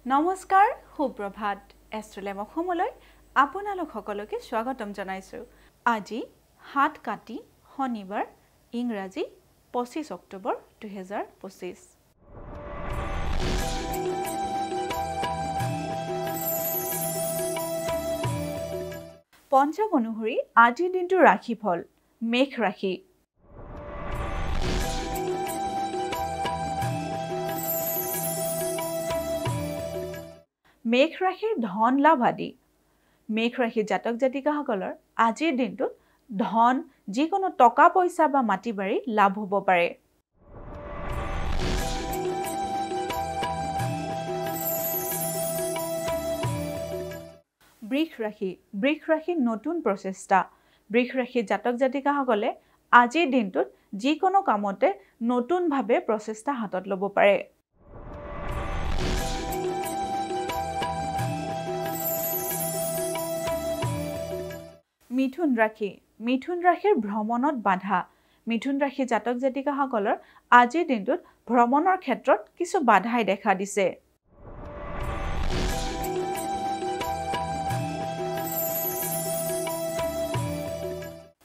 নমস্কাৰ সুপ্ৰভাত এষ্ট্ৰলেম অসমলৈ আপোনালোক সকলোকে স্বাগতম জনাইছো আজি 7 কাতি শনিবাৰ ইংৰাজী 25 অক্টোবৰ 2025 পঞ্চাংগ অনুসৰি আজিৰ দিনটো ৰাশিফল মেঘ ৰাশি মেঘ ৰাশিৰ ধন লাভ আদি মেঘ ৰাশিৰ জাতক জাতিকাসকলৰ আজিৰ দিনটোত ধন যিকোনো টকা পইচা বা মাটি বাৰী লাভ হ'ব পাৰে বৃষ ৰাশি নতুন প্ৰচেষ্টা বৃষ ৰাশিৰ জাতক জাতিকাসকলে আজিৰ দিনটোত যিকোনো কামতে নতুনভাৱে প্ৰচেষ্টা হাতত ল'ব পাৰে মিথুন ৰাশিৰ ভ্ৰমণত বাধা মিথুন ৰাশিৰ জাতক জাতিকাসকলৰ আজিৰ দিনটোত ভ্ৰমণৰ ক্ষেত্ৰত কিছু বাধাই দেখা দিছে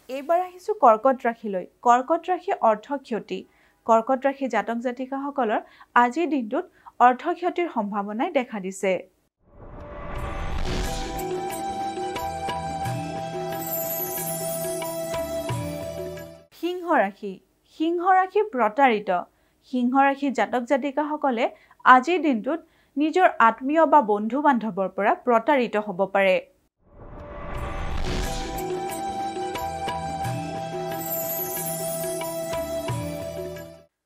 এইবাৰ আহিছো কৰ্কট ৰাশিলৈ কৰ্কট ৰাশি অৰ্থ ক্ষতি কৰ্কট ৰাশিৰ জাতক জাতিকাসকলৰ আজিৰ দিনটোত অৰ্থ ক্ষতিৰ সম্ভাৱনাই দেখা দিছে সিংহ ৰাশি প্ৰতাৰিত সিংহ ৰাশিৰ জাতক জাতিকাসকলে আজিৰ দিনটোত নিজৰ আত্মীয় বা বন্ধু বান্ধৱৰ পৰা প্ৰতাৰিত হ'ব পাৰে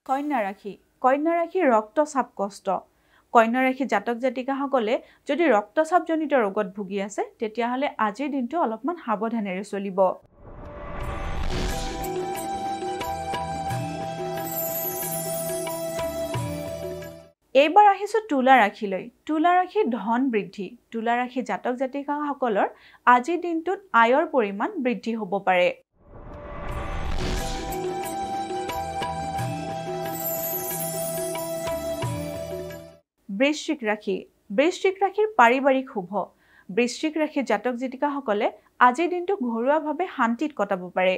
কন্যা ৰাশি ৰক্তচাপ কষ্ট কন্যা ৰাশিৰ জাতক জাতিকাসকলে যদি ৰক্তচাপজনিত ৰোগত ভুগি আছে তেতিয়াহ'লে আজিৰ দিনটো অলপমান সাৱধানেৰে চলিব এইবাৰ আহিছো তুলা ৰাশিলৈ তুলা ৰাশিৰ ধন বৃদ্ধি তুলা ৰাশিৰ জাতক জাতিকাসকলৰ আজিৰ দিনটোত আয়ৰ পৰিমাণ বৃদ্ধি হ'ব পাৰে বৃশ্চিক ৰাশিৰ পাৰিবাৰিক শুভ বৃশ্চিক ৰাশিৰ জাতক জাতিকাসকলে আজিৰ দিনটো ঘৰুৱাভাৱে শান্তিত কটাব পাৰে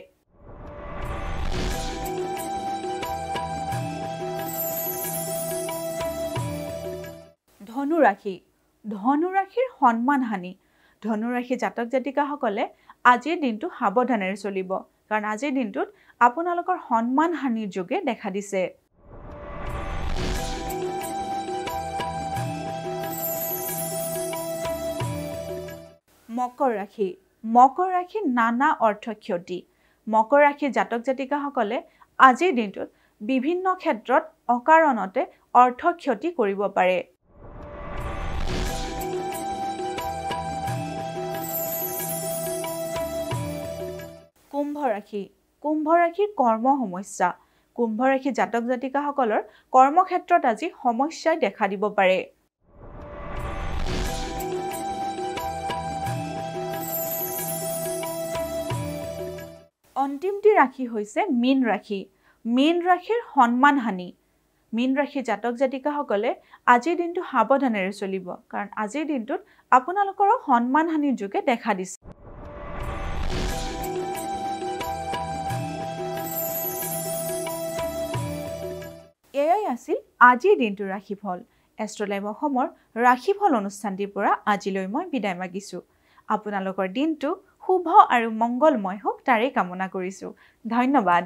ধনু ৰাশিৰ সন্মানহানি ধনু ৰাশিৰ জাতক জাতিকাসকলে আজিৰ দিনটো সাৱধানেৰে চলিব কাৰণ আজিৰ দিনটোত আপোনালোকৰ সন্মানহানিৰ যোগে দেখা দিছে মকৰ ৰাশি নানা অৰ্থ ক্ষতি মকৰ ৰাশিৰ জাতক জাতিকাসকলে আজিৰ দিনটোত বিভিন্ন ক্ষেত্ৰত অকাৰণতে অৰ্থ ক্ষতি কৰিব পাৰে কুম্ভ ৰাশিৰ কৰ্ম সমস্যা কুম্ভ ৰাশিৰ জাতক জাতিকাসকলৰ কৰ্মক্ষেত্ৰত আজি সমস্যাই দেখা দিব পাৰে অন্তিমটি ৰাশি হৈছে মীন ৰাশিৰ সন্মানহানি মীন ৰাশিৰ জাতক জাতিকাসকলে আজিৰ দিনটো সাৱধানেৰে চলিব কাৰণ আজিৰ দিনটোত আপোনালোকৰো সন্মানহানিৰ যোগে দেখা দিছে এয়াই আছিল আজিৰ দিনটোৰ ৰাশিফল এষ্ট্ৰলাইভ অসমৰ ৰাশিফল অনুষ্ঠানটিৰ পৰা আজিলৈ মই বিদায় মাগিছো আপোনালোকৰ দিনটো শুভ আৰু মংগলময় হওক তাৰে কামনা কৰিছো ধন্যবাদ